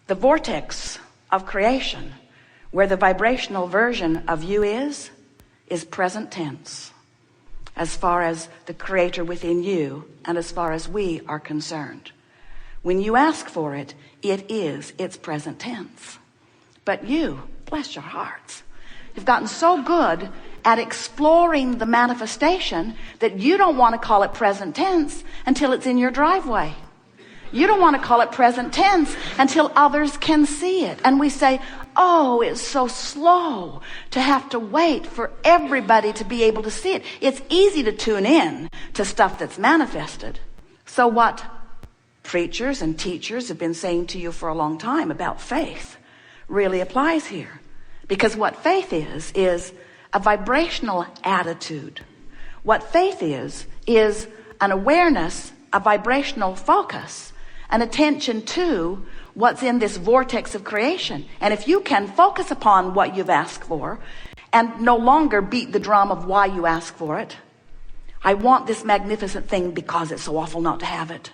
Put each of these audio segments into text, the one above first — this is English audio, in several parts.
The vortex of creation, where the vibrational version of you is present tense, as far as the creator within you and as far as we are concerned. When you ask for it, it's present tense. But you, bless your hearts, you've gotten so good at exploring the manifestation that you don't want to call it present tense until it's in your driveway. You don't want to call it present tense until others can see it. And we say, oh, it's so slow to have to wait for everybody to be able to see it. It's easy to tune in to stuff that's manifested. So what preachers and teachers have been saying to you for a long time about faith really applies here. Because what faith is a vibrational attitude. What faith is an awareness, a vibrational focus, an attention to what's in this vortex of creation. And if you can focus upon what you've asked for and no longer beat the drum of why you ask for it. I want this magnificent thing because it's so awful not to have it.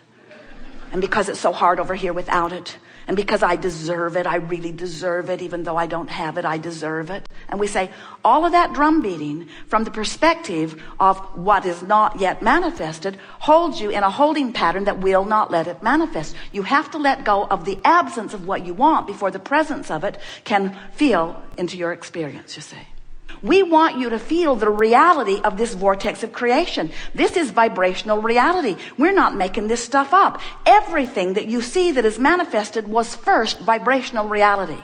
And because it's so hard over here without it. And because I deserve it, I really deserve it, even though I don't have it, I deserve it. And we say all of that drum beating from the perspective of what is not yet manifested holds you in a holding pattern that will not let it manifest. You have to let go of the absence of what you want before the presence of it can feel into your experience, you see. We want you to feel the reality of this vortex of creation. This is vibrational reality. We're not making this stuff up. Everything that you see that is manifested was first vibrational reality.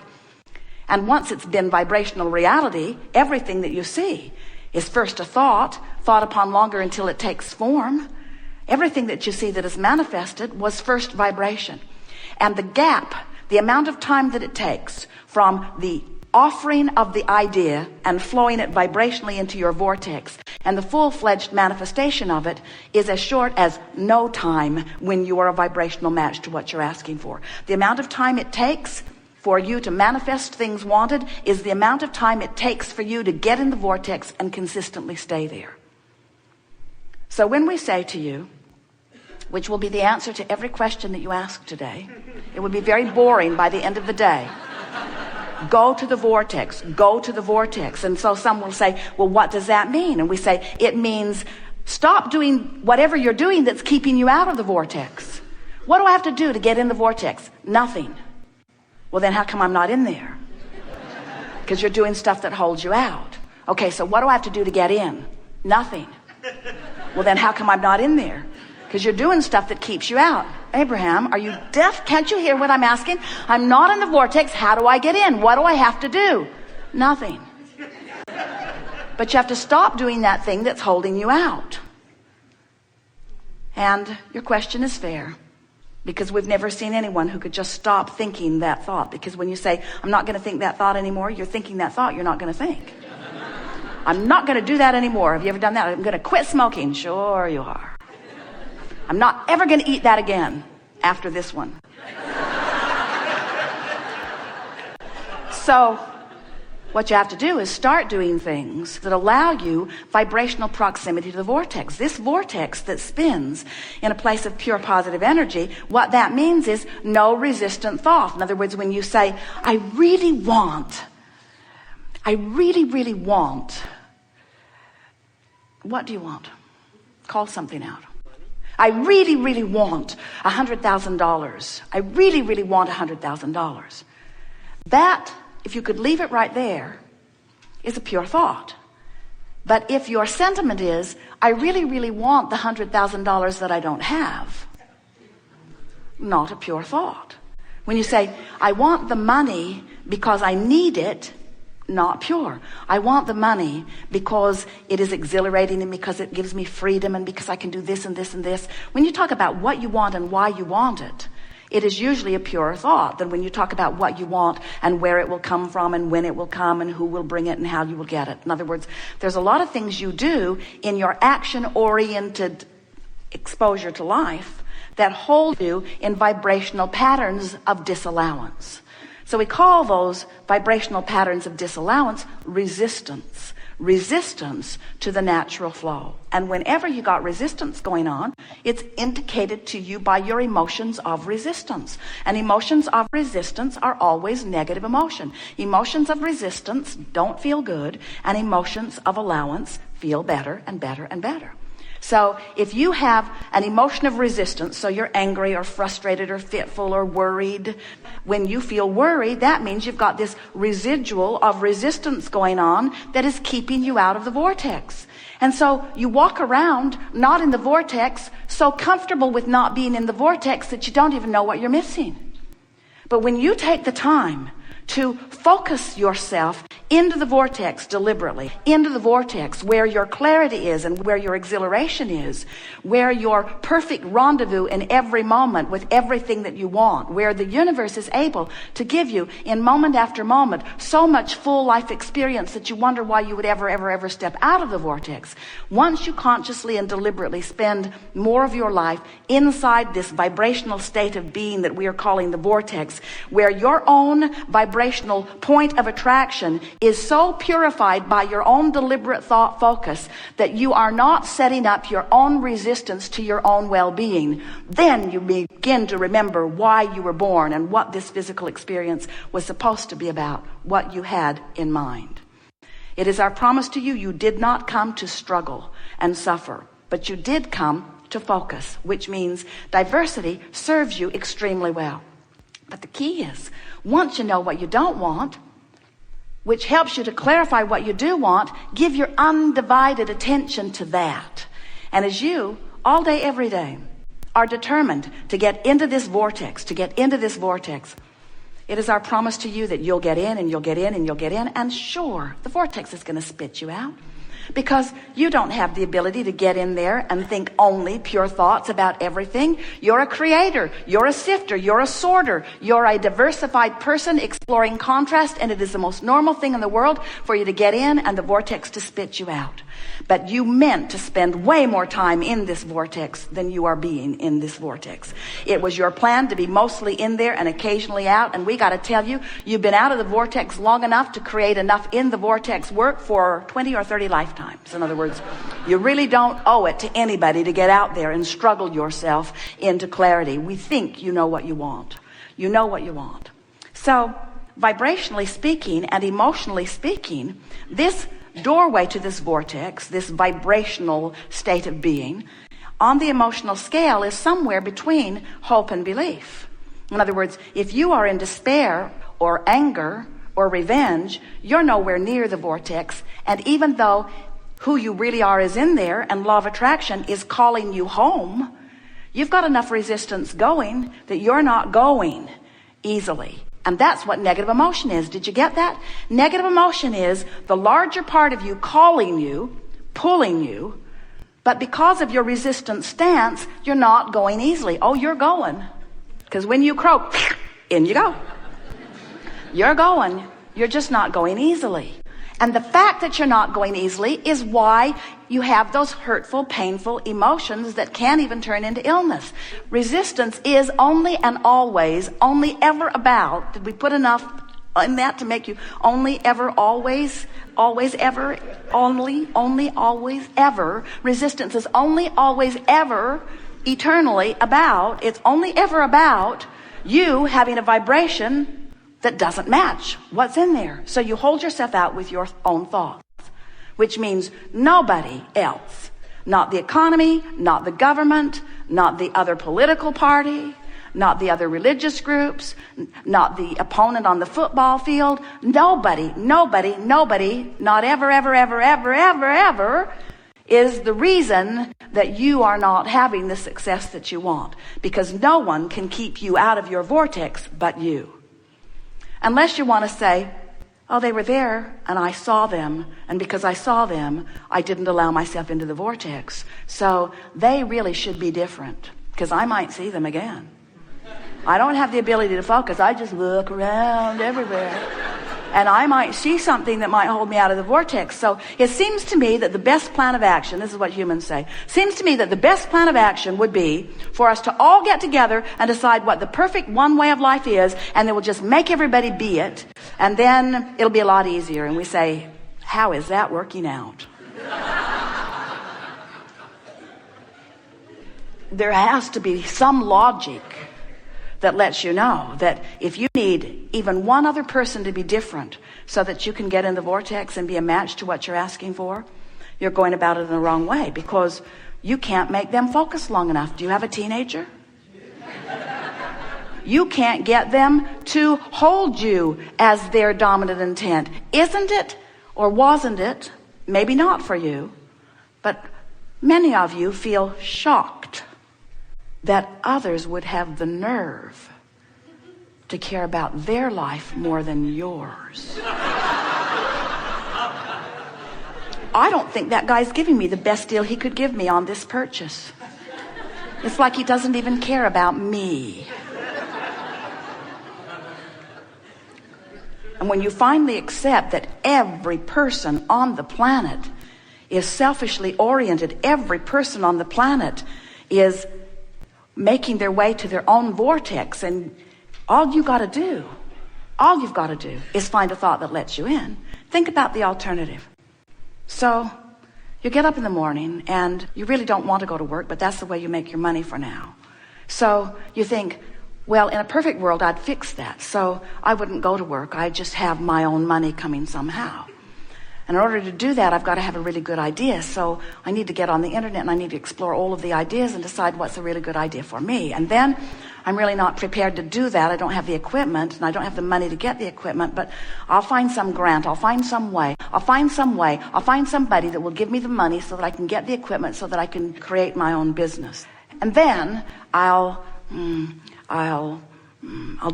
And once it's been vibrational reality, everything that you see is first a thought upon longer until it takes form. Everything that you see that is manifested was first vibration. And the gap, the amount of time that it takes from the offering of the idea and flowing it vibrationally into your vortex and the full-fledged manifestation of it is as short as no time when you are a vibrational match to what you're asking for. The amount of time it takes for you to manifest things wanted is the amount of time it takes for you to get in the vortex and consistently stay there. So when we say to you, which will be the answer to every question that you ask today, it would be very boring by the end of the day. Go to the vortex, go to the vortex. And so some will say, well, what does that mean? And we say, it means stop doing whatever you're doing that's keeping you out of the vortex. What do I have to do to get in the vortex? Nothing. Well, then how come I'm not in there? Because you're doing stuff that holds you out. Okay, so what do I have to do to get in? Nothing. Well, then how come I'm not in there? Because you're doing stuff that keeps you out. Abraham, are you deaf? Can't you hear what I'm asking? I'm not in the vortex. How do I get in? What do I have to do? Nothing. But you have to stop doing that thing that's holding you out. And your question is fair, because we've never seen anyone who could just stop thinking that thought. Because when you say, I'm not going to think that thought anymore, you're thinking that thought you're not going to think. I'm not going to do that anymore. Have you ever done that? I'm going to quit smoking. Sure you are. I'm not ever going to eat that again after this one. So what you have to do is start doing things that allow you vibrational proximity to the vortex. This vortex that spins in a place of pure positive energy, what that means is no resistant thought. In other words, when you say, I really, really want, what do you want? Call something out. I really, really want $100,000. I really, really want $100,000. That, if you could leave it right there, is a pure thought. But if your sentiment is, I really, really want the $100,000 that I don't have, not a pure thought. When you say, I want the money because I need it, not pure. I want the money because it is exhilarating and because it gives me freedom and because I can do this and this and this. When you talk about what you want and why you want it, it is usually a purer thought than when you talk about what you want and where it will come from and when it will come and who will bring it and how you will get it. In other words, there's a lot of things you do in your action-oriented exposure to life that hold you in vibrational patterns of disallowance. So we call those vibrational patterns of disallowance resistance. resistance to the natural flow. And whenever you got resistance going on, it's indicated to you by your emotions of resistance. And emotions of resistance are always negative emotion. Emotions of resistance don't feel good, and emotions of allowance feel better and better and better. So if you have an emotion of resistance, so you're angry or frustrated or fitful or worried, when you feel worried, that means you've got this residual of resistance going on that is keeping you out of the vortex. And so you walk around not in the vortex, so comfortable with not being in the vortex that you don't even know what you're missing. But when you take the time to focus yourself into the vortex deliberately, into the vortex where your clarity is and where your exhilaration is, where your perfect rendezvous in every moment with everything that you want, where the universe is able to give you in moment after moment so much full life experience that you wonder why you would ever step out of the vortex. Once you consciously and deliberately spend more of your life inside this vibrational state of being that we are calling the vortex, where your own vibrational point of attraction is so purified by your own deliberate thought focus that you are not setting up your own resistance to your own well-being, then you begin to remember why you were born and what this physical experience was supposed to be about, what you had in mind. It is our promise to you, you did not come to struggle and suffer, but you did come to focus, which means diversity serves you extremely well. But the key is, once you know what you don't want, which helps you to clarify what you do want, give your undivided attention to that. And as you, all day, every day, are determined to get into this vortex, it is our promise to you that you'll get in and you'll get in and you'll get in. And sure, the vortex is going to spit you out, because you don't have the ability to get in there and think only pure thoughts about everything. You're a creator, you're a sifter, you're a sorter, you're a diversified person exploring contrast, and it is the most normal thing in the world for you to get in and the vortex to spit you out. But you meant to spend way more time in this vortex than you are being in this vortex. It was your plan to be mostly in there and occasionally out, and we got to tell you, you've been out of the vortex long enough to create enough in the vortex work for 20 or 30 lifetimes. In other words, you really don't owe it to anybody to get out there and struggle yourself into clarity. We think you know what you want. You know what you want. So, vibrationally speaking and emotionally speaking, this doorway to this vortex, this vibrational state of being, on the emotional scale is somewhere between hope and belief. In other words, if you are in despair or anger or revenge, you're nowhere near the vortex. And even though who you really are is in there and law of attraction is calling you home, you've got enough resistance going that you're not going easily. And that's what negative emotion is. Did you get that? Negative emotion is the larger part of you calling you, pulling you, but because of your resistant stance, you're not going easily. Oh, you're going. Because when you croak, in you go. You're going. You're just not going easily. And the fact that you're not going easily is why you have those hurtful, painful emotions that can even turn into illness. Resistance is only and always, only ever about, did we put enough in that to make you only ever, always ever, only, always ever. Resistance is only, always, ever, eternally about, it's only ever about you having a vibration that doesn't match what's in there. So you hold yourself out with your own thoughts, which means nobody else, not the economy, not the government, not the other political party, not the other religious groups, not the opponent on the football field, nobody, not ever is the reason that you are not having the success that you want, because no one can keep you out of your vortex but you. Unless you want to say, oh, they were there and I saw them, and because I saw them, I didn't allow myself into the vortex. So they really should be different, because I might see them again. I don't have the ability to focus. I just look around everywhere. And I might see something that might hold me out of the vortex. So it seems to me that the best plan of action, this is what humans say, seems to me that the best plan of action would be for us to all get together and decide what the perfect one way of life is, and then we'll just make everybody be it, and then it'll be a lot easier. And we say, How is that working out? There has to be some logic that lets you know that if you need even one other person to be different so that you can get in the vortex and be a match to what you're asking for, you're going about it in the wrong way, because you can't make them focus long enough. Do you have a teenager? You can't get them to hold you as their dominant intent. Isn't it, or wasn't it, maybe not for you, but many of you feel shocked that others would have the nerve to care about their life more than yours. I don't think that guy's giving me the best deal he could give me on this purchase. It's like he doesn't even care about me. And when you finally accept that every person on the planet is selfishly oriented, every person on the planet is making their way to their own vortex, and all you've got to do is find a thought that lets you in. Think about the alternative. So you get up in the morning and you really don't want to go to work, but that's the way you make your money for now. So you think, well, in a perfect world, I'd fix that. So I wouldn't go to work. I'd just have my own money coming somehow. And in order to do that, I've got to have a really good idea. So I need to get on the internet and I need to explore all of the ideas and decide what's a really good idea for me. And then I'm really not prepared to do that. I don't have the equipment and I don't have the money to get the equipment, but I'll find some grant. I'll find some way. I'll find somebody that will give me the money so that I can get the equipment so that I can create my own business. And then I'll do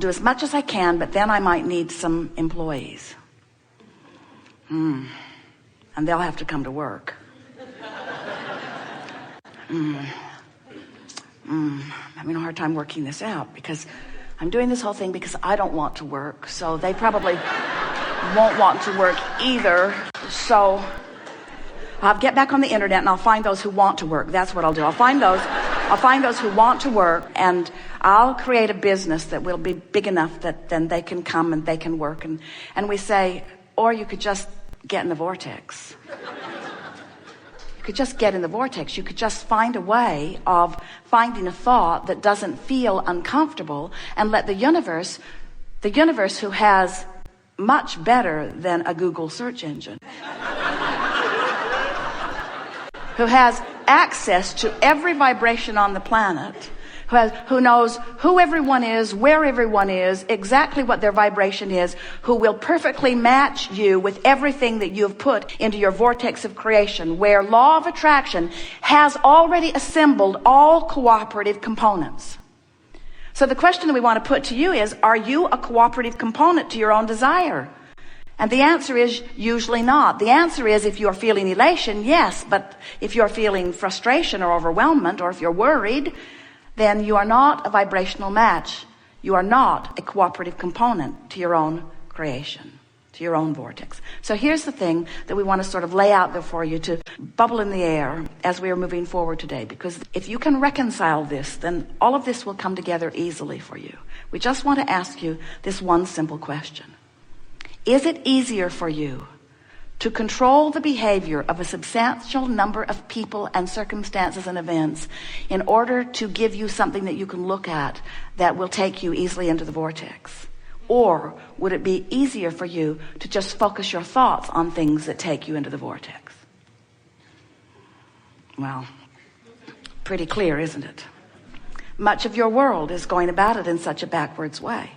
as much as I can, but then I might need some employees. And they'll have to come to work. I'm having a hard time working this out because I'm doing this whole thing because I don't want to work. So they probably won't want to work either. So I'll get back on the internet and I'll find those who want to work. That's what I'll do. I'll find those who want to work, and I'll create a business that will be big enough that then they can come and they can work. And we say, or you could just get in the vortex. You could just get in the vortex. You could just find a way of finding a thought that doesn't feel uncomfortable and let the universe who has much better than a Google search engine, who has access to every vibration on the planet, who knows who everyone is, where everyone is, exactly what their vibration is, who will perfectly match you with everything that you have put into your vortex of creation, where law of attraction has already assembled all cooperative components. So the question that we want to put to you is, are you a cooperative component to your own desire? And the answer is usually not. The answer is, if you're feeling elation, yes, but if you're feeling frustration or overwhelmment, or if you're worried, then you are not a vibrational match. You are not a cooperative component to your own creation, to your own vortex. So here's the thing that we want to sort of lay out there for you to bubble in the air as we are moving forward today. Because if you can reconcile this, then all of this will come together easily for you. We just want to ask you this one simple question. Is it easier for you to control the behavior of a substantial number of people and circumstances and events in order to give you something that you can look at that will take you easily into the vortex? Or would it be easier for you to just focus your thoughts on things that take you into the vortex? Well, pretty clear, isn't it? Much of your world is going about it in such a backwards way.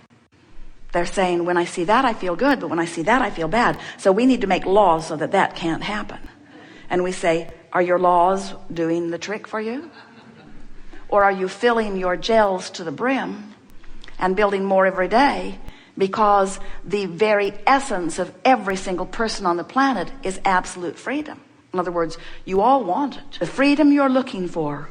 They're saying, when I see that, I feel good, but when I see that, I feel bad. So we need to make laws so that that can't happen. And we say, are your laws doing the trick for you? Or are you filling your gels to the brim and building more every day, because the very essence of every single person on the planet is absolute freedom? In other words, you all want it. The freedom you're looking for,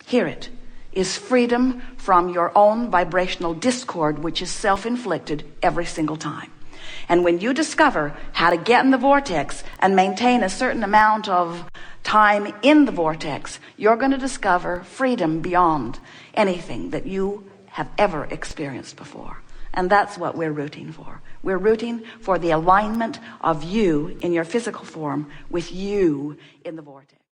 hear it, is freedom from your own vibrational discord, which is self-inflicted every single time. And when you discover how to get in the vortex and maintain a certain amount of time in the vortex, you're going to discover freedom beyond anything that you have ever experienced before. And that's what we're rooting for. We're rooting for the alignment of you in your physical form with you in the vortex.